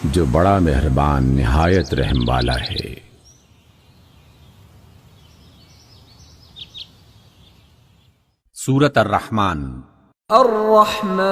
جو بڑا مہربان نہایت رحم والا ہے۔ سورۃ الرحمن۔ الرحمن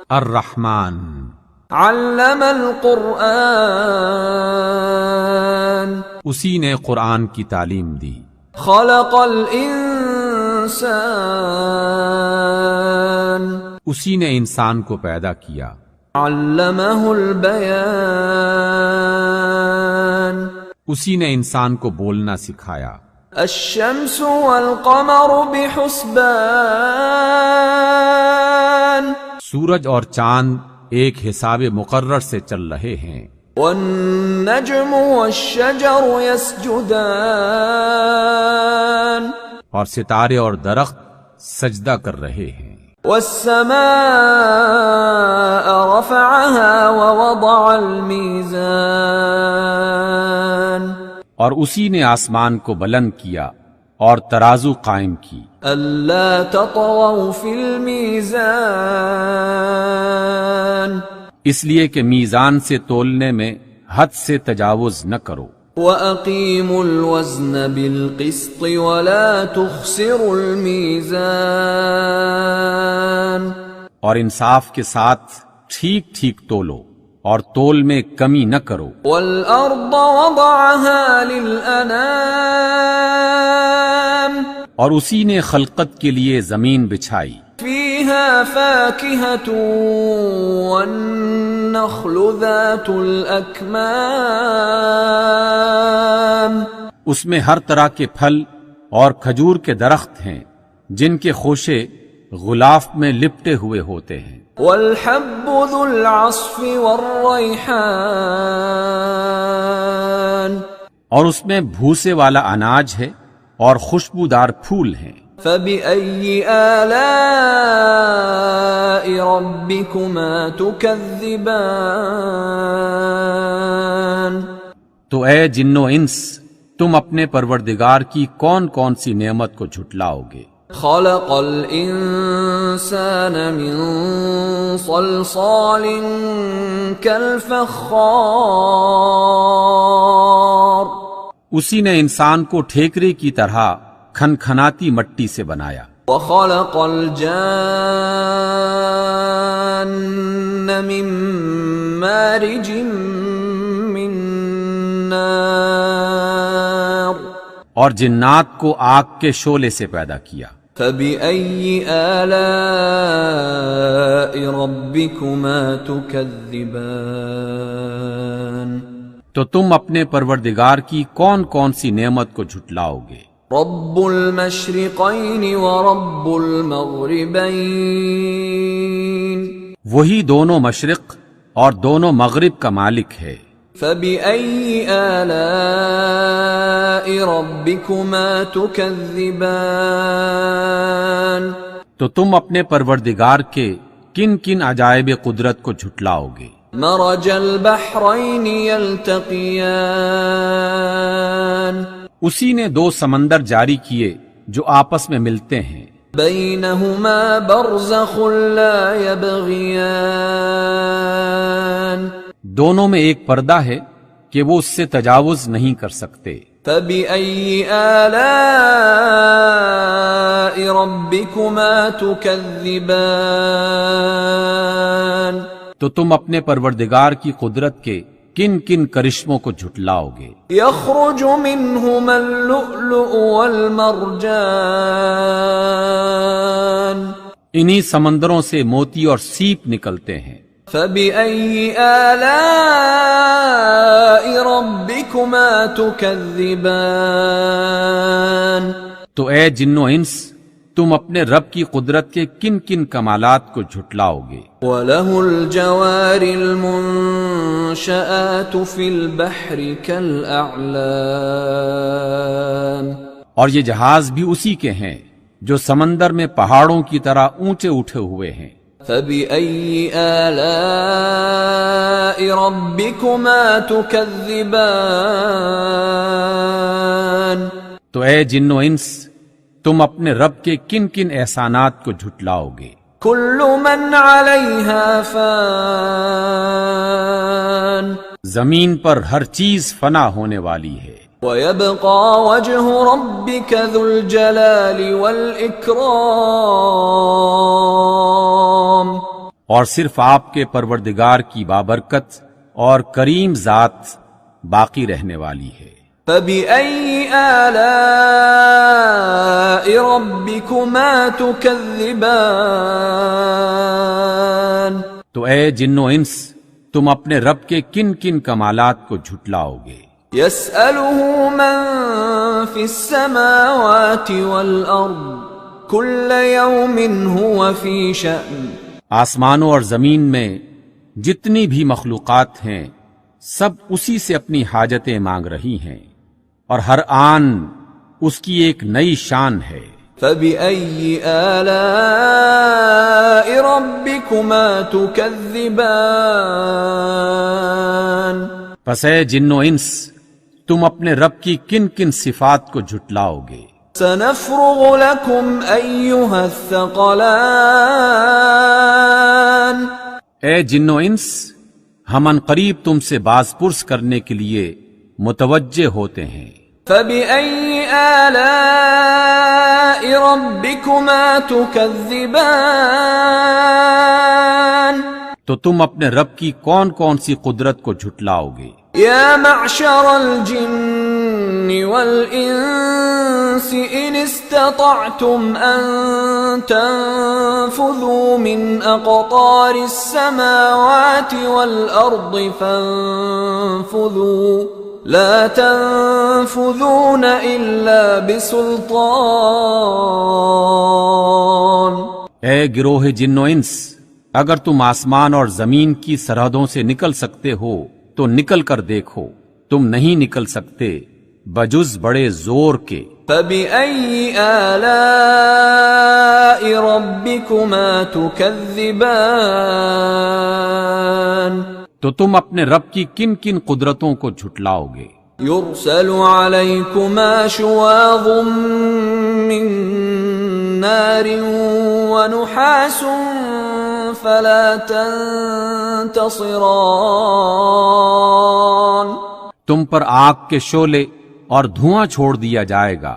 الرحمن علم القرآن اسی نے قرآن کی تعلیم دی۔ خلق الانسان اسی نے انسان کو پیدا کیا۔ علمہ البیان اسی نے انسان کو بولنا سکھایا۔ الشمس والقمر بحسبان سورج اور چاند ایک حساب مقرر سے چل رہے ہیں۔ والنجم والشجر يسجدان اور ستارے اور درخت سجدہ کر رہے ہیں۔ والسماء رفعها ووضع الميزان اور اسی نے آسمان کو بلند کیا اور ترازو قائم کی۔ ألا تطغوا في الميزان اس لیے کہ میزان سے تولنے میں حد سے تجاوز نہ کرو۔ وَأَقِيمُوا الْوَزْنَ بِالْقِسْطِ وَلَا تُخْسِرُوا الْمِيزَانَ اور انصاف کے ساتھ ٹھیک ٹھیک تولو اور تول میں کمی نہ کرو۔ وَالْأَرْضَ وَضَعَهَا لِلْأَنَامِ اور اسی نے خلقت کے لیے زمین بچھائی۔ فِيهَا فَاكِهَةٌ وَالنَّخْلُ ذَاتُ الْأَكْمَامِ اس میں ہر طرح کے پھل اور کھجور کے درخت ہیں جن کے خوشے غلاف میں لپٹے ہوئے ہوتے ہیں۔ وَالْحَبُّ ذُو الْعَصْفِ وَالرَّيْحَانِ اور اس میں بھوسے والا اناج ہے اور خوشبودار پھول ہیں۔ فَبِأَيِّ آلَاءِ رَبِّكُمَا تُكَذِّبَانِ تو اے جن و انس تم اپنے پروردگار کی کون کون سی نعمت کو جھٹلاؤ گے؟ خلق الانسان من صلصال كالفخار اسی نے انسان کو ٹھیکرے کی طرح کھنکھناتی مٹی سے بنایا۔ وخلق الجان من مارج من نار اور جنات کو آگ کے شعلے سے پیدا کیا۔ فَبِأَيِّ آلَاءِ رَبِّكُمَا تُكَذِّبَانِ تو تم اپنے پروردگار کی کون کون سی نعمت کو جھٹلاؤ گے؟ رب المشرقین ورب المغربین وہی دونوں مشرق اور دونوں مغرب کا مالک ہے۔ فَبِأَيِّ آلَاءِ رَبِّكُمَا تُكَذِّبَانِ تو تم اپنے پروردگار کے کن کن عجائب قدرت کو جھٹلاؤ گے؟ مرج البحرین یلتقیان اسی نے دو سمندر جاری کیے جو آپس میں ملتے ہیں۔ بینہما برزخ لا یبغیان دونوں میں ایک پردہ ہے کہ وہ اس سے تجاوز نہیں کر سکتے۔ فَبِأَيِّ آلَاءِ رَبِّكُمَا تُكَذِّبَانِ تو تم اپنے پروردگار کی قدرت کے کن کن کرشموں کو جھٹلاؤ گے؟ يخرج منهما اللؤلؤ والمرجان انہی سمندروں سے موتی اور سیپ نکلتے ہیں۔ فَبِأَيِّ آلَاءِ رَبِّكُمَا تُكَذِّبَانِ تو اے جن و انس تم اپنے رب کی قدرت کے کن کن کمالات کو جھٹلاؤ گے؟ وَلَهُ الْجَوَارِ الْمُنشَآتُ فِي الْبَحْرِ كَالْأَعْلَامِ اور یہ جہاز بھی اسی کے ہیں جو سمندر میں پہاڑوں کی طرح اونچے اٹھے ہوئے ہیں۔ فَبِأَيِّ آلَاءِ رَبِّكُمَا تُكَذِّبَانِ تو اے جن و انس تم اپنے رب کے کن کن احسانات کو جھٹلاؤ گے؟ كل من عليها فان زمین پر ہر چیز فنا ہونے والی ہے، ويبقى وجه ربك ذو الجلال والإكرام اور صرف آپ کے پروردگار کی بابرکت اور کریم ذات باقی رہنے والی ہے۔ فبأي آلاء ربكما تكذبان تو اے جن و انس، تم اپنے رب کے کن کن کمالات کو جھٹلاؤ گے؟ يسأله من في السماوات والأرض كل يوم هو في شأن آسمانوں اور زمین میں جتنی بھی مخلوقات ہیں سب اسی سے اپنی حاجتیں مانگ رہی ہیں، اور ہر آن اس کی ایک نئی شان ہے۔ فبأي آلاء ربكما تكذبان پس اے جن و انس، تم اپنے رب کی کن کن صفات کو جھٹلاؤ گے؟ سنفرغ لكم أيها الثقلان اے جن و انس، ہم ان قریب تم سے باز پرس کرنے کے لیے متوجہ ہوتے ہیں۔ فبأي آلاء ربكما تكذبان تو تم اپنے رب کی کون کون سی قدرت کو جھٹلاؤ گے؟ يا معشر الجن والإنس إن استطعتم أن تنفذوا من أقطار السماوات والأرض فانفذوا لا تنفذون إلا بسلطان اے گروہ جن و انس، اگر تم آسمان اور زمین کی سرحدوں سے نکل سکتے ہو تو نکل کر دیکھو، تم نہیں نکل سکتے بجز بڑے زور کے۔ فبأي آلاء ربكما تكذبان تو تم اپنے رب کی کن کن قدرتوں کو جھٹلاؤ گے؟ يرسل عليكما شواظ من نار ونحاس فلا تنتصران تم پر آگ کے شعلے اور دھواں چھوڑ دیا جائے گا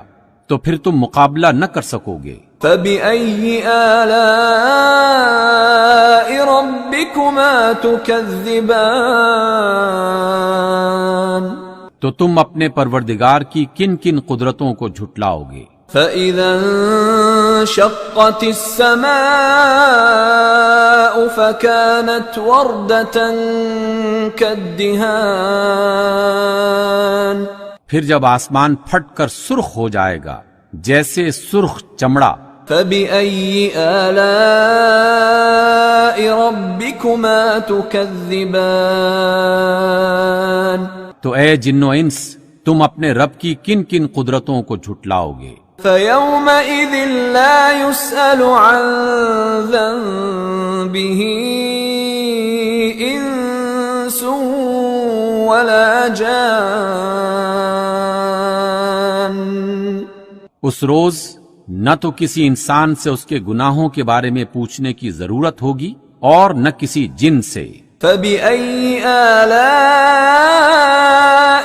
تو پھر تم مقابلہ نہ کر سکو گے۔ فبأي آلاء ربكما تكذبان تو تم اپنے پروردگار کی کن کن قدرتوں کو جھٹلاؤ گے؟ فإذا انشقت السماء فكانت وردة كالدهان پھر جب آسمان پھٹ کر سرخ ہو جائے گا جیسے سرخ چمڑا۔ فبأي آلاء ربكما تكذبان تو اے جن و انس، تم اپنے رب کی کن کن قدرتوں کو جھٹلاؤ گے؟ فيومئذ لا يسأل عن ذنبه إنس ولا جان اس روز نہ تو کسی انسان سے اس کے گناہوں کے بارے میں پوچھنے کی ضرورت ہوگی اور نہ کسی جن سے۔ فبأي آلاء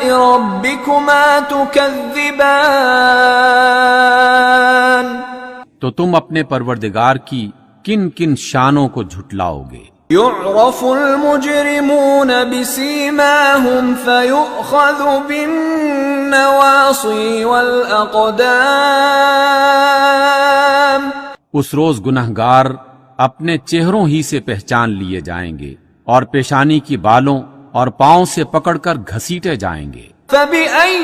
ربكما تكذبان تو تم اپنے پروردگار کی کن کن شانوں کو جھٹلاؤ گے؟ يعرف المجرمون بسيماهم فيؤخذ بالنواصي والأقدام اس روز گنہگار اپنے چہروں ہی سے پہچان لیے جائیں گے اور پیشانی کی بالوں اور پاؤں سے پکڑ کر گھسیٹے جائیں گے۔ فبأي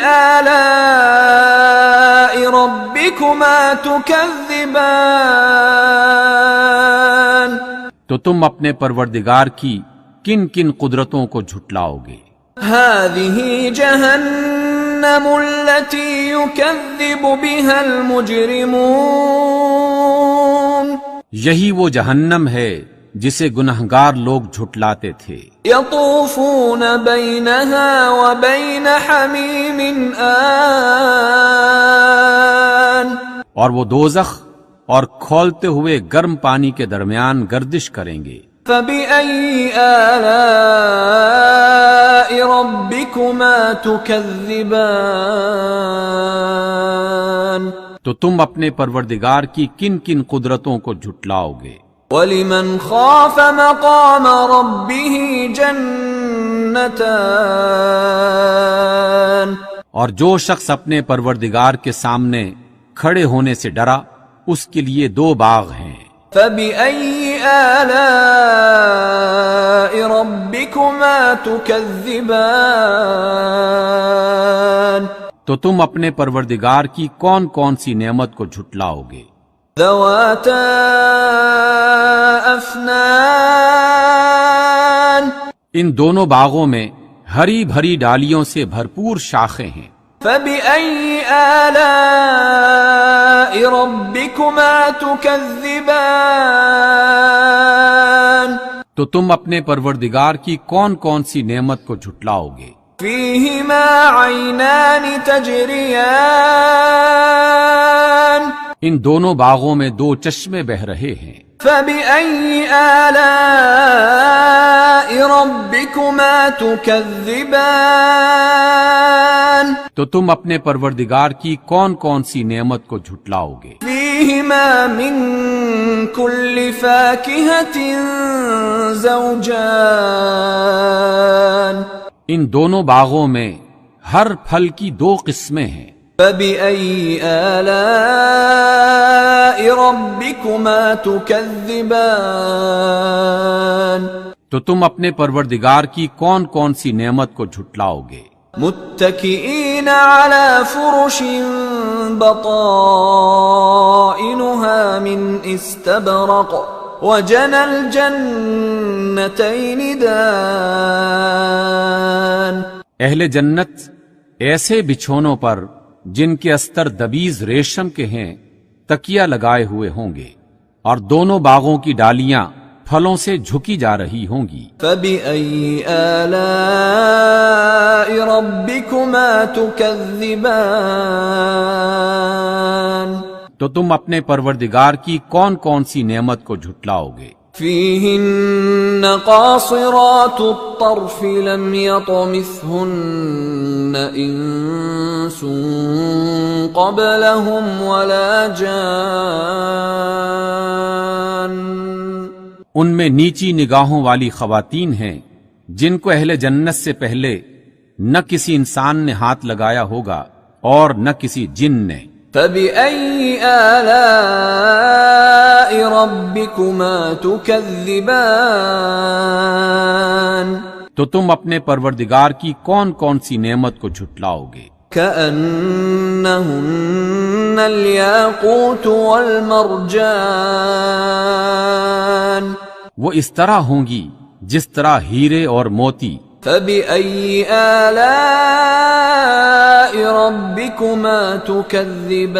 آلاء ربكما تكذبان تو تم اپنے پروردگار کی کن کن قدرتوں کو جھٹلاؤ گے؟ هذه جهنم التي يكذب بها المجرمون یہی وہ جہنم ہے جسے گنہگار لوگ جھٹلاتے تھے۔ يطوفون بينها وبين حميم آن اور وہ دوزخ اور کھولتے ہوئے گرم پانی کے درمیان گردش کریں گے۔ فبأي آلاء ربكما تكذبان تو تم اپنے پروردگار کی کن کن قدرتوں کو جھٹلاؤ گے؟ ولمن خاف مقام ربه جنتان اور جو شخص اپنے پروردگار کے سامنے کھڑے ہونے سے ڈرا اس کے لیے 2 باغ ہیں۔ فبأي آلاء ربكما تكذبان تو تم اپنے پروردگار کی کون کون سی نعمت کو جھٹلاؤ گے؟ ذواتا افنان ان دونوں باغوں میں ہری بھری ڈالیوں سے بھرپور شاخیں ہیں۔ فبأي آلاء ربكما تكذبان تو تم اپنے پروردگار کی کون کون سی نعمت کو جھٹلاؤ گے؟ فيهما عينان تجريان ان دونوں باغوں میں 2 چشمے بہ رہے ہیں۔ فبأي آلاء ربكما تكذبان تو تم اپنے پروردگار کی کون کون سی نعمت کو جھٹلاؤ گے؟ فيهما من كل فاكهة زوجان ان دونوں باغوں میں ہر پھل کی 2 قسمیں ہیں۔ فبأي آلاء ربكما تكذبان تو تم اپنے پروردگار کی کون کون سی نعمت کو جھٹلاؤ گے؟ متكئين على فرش بطائنها من استبرق وجنى الجنتين دان اہل جنت ایسے بچھونوں پر جن کے استر دبیز ریشم کے ہیں تکیہ لگائے ہوئے ہوں گے، اور دونوں باغوں کی ڈالیاں پھلوں سے جھکی جا رہی ہوں گی۔ فبأي آلاء ربكما تكذبان تو تم اپنے پروردگار کی کون کون سی نعمت کو جھٹلاؤ گے؟ فيهن قاصرات الطرف لم يطمثهن إنس قبلهم ولا جان ان میں نیچی نگاہوں والی خواتین ہیں جن کو اہل جنت سے پہلے نہ کسی انسان نے ہاتھ لگایا ہوگا اور نہ کسی جن نے۔ فبأي آلاء ربكما تكذبان تو تم اپنے پروردگار کی کون کون سی نعمت کو جھٹلاؤ گے؟ كأنهن الياقوت والمرجان وہ اس طرح ہوں گی جس طرح ہیرے اور موتی۔ فبأي آلاء ربكما تكذبان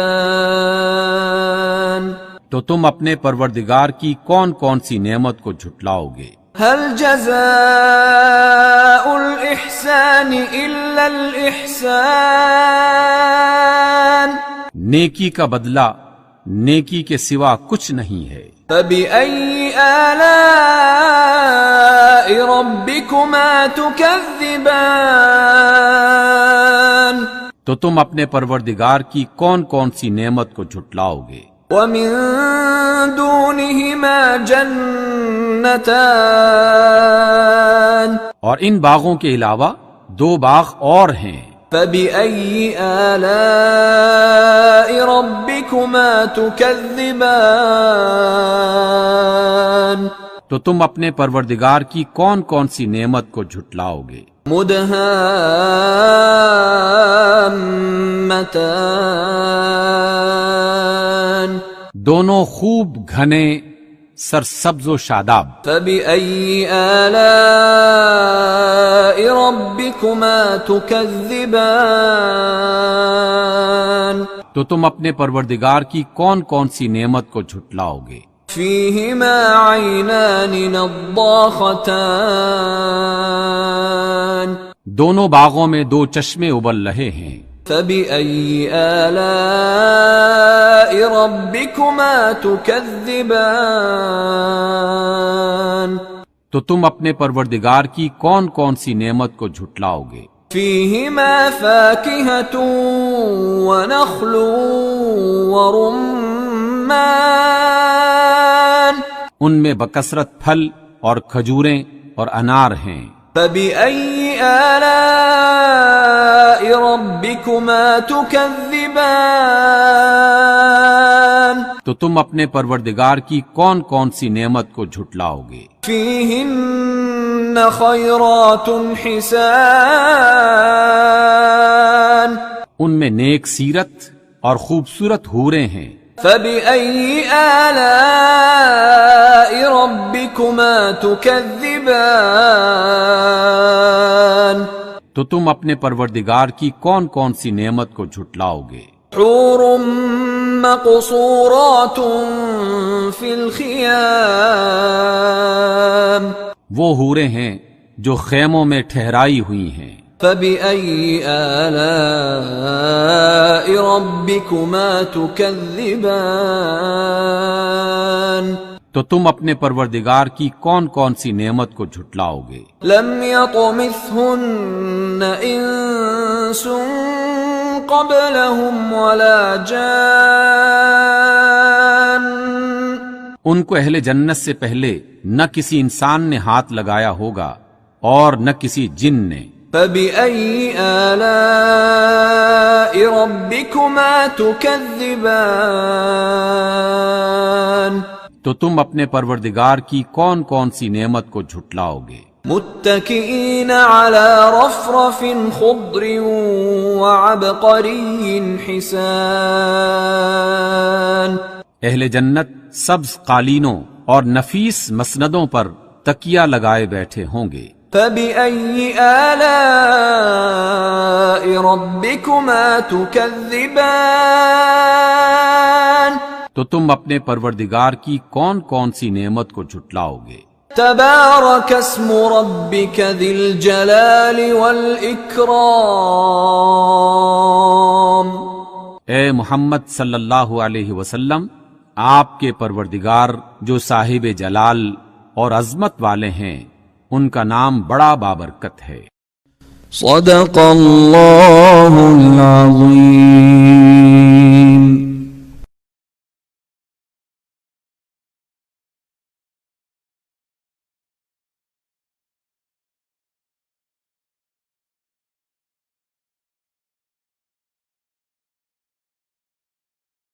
تو تم اپنے پروردگار کی کون کون سی نعمت کو جھٹلاؤ گے؟ هل جزاء الإحسان إلا الإحسان نیکی کا بدلہ نیکی کے سوا کچھ نہیں ہے۔ فبأي آلاء ربكما تكذبان تو تم اپنے پروردگار کی کون کون سی نعمت کو جھٹلاؤ گے؟ ومن دونهما جنتان اور ان باغوں کے علاوہ 2 باغ اور ہیں۔ فبأي آلاء ربكما تكذبان تو تم اپنے پروردگار کی کون کون سی نعمت کو جھٹلاؤ گے؟ مدهامتان دونوں خوب گھنے سرسبز و شاداب۔ فبأي آلاء ربكما تكذبان تو تم اپنے پروردگار کی کون کون سی نعمت کو جھٹلاؤ گے؟ فيهما عينان نضاختان دونوں باغوں میں 2 چشمے ابل رہے ہیں۔ فبأي آلاء ربكما تكذبان تو تم اپنے پروردگار کی کون کون سی نعمت کو جھٹلاؤ گے؟ فيهما فاكهة ونخل ورمان ان میں بکثرت پھل اور کھجوریں اور انار ہیں۔ فبأي آلاء ربكما تكذبان تو تم اپنے پروردگار کی کون کون سی نعمت کو جھٹلاؤ گے؟ فيهن خيرات حسان ان میں نیک سیرت اور خوبصورت حوریں ہیں۔ فبأي آلاء ربكما تكذبان تو تم اپنے پروردگار کی کون کون سی نعمت کو جھٹلاؤ گے؟ حور مقصورات في الخيام وہ حوریں ہیں جو خیموں میں ٹھہرائی ہوئی ہیں۔ فبأي آلاء ربكما تكذبان تو تم اپنے پروردگار کی کون کون سی نعمت کو جھٹلاؤ گے؟ لم يطمثهن انس قبلهم ولا جان ان کو اہل جنت سے پہلے نہ کسی انسان نے ہاتھ لگایا ہوگا اور نہ کسی جن نے۔ فبأي آلاء ربكما تكذبان تو تم اپنے پروردگار کی کون کون سی نعمت کو جھٹلاؤ گے؟ متكئين على رفرف خضر وعبقري حسان اہل جنت سبز قالینوں اور نفیس مسندوں پر تکیہ لگائے بیٹھے ہوں گے۔ فبأي آلاء ربكما تكذبان تو تم اپنے پروردگار کی کون کون سی نعمت کو جھٹلاؤ گے؟ تبارك اسم ربك ذي الجلال والإكرام اے محمد صلی اللہ علیہ وسلم، آپ کے پروردگار جو صاحب جلال اور عظمت والے ہیں، ان کا نام بڑا بابرکت ہے۔ صدق اللہ العظیم۔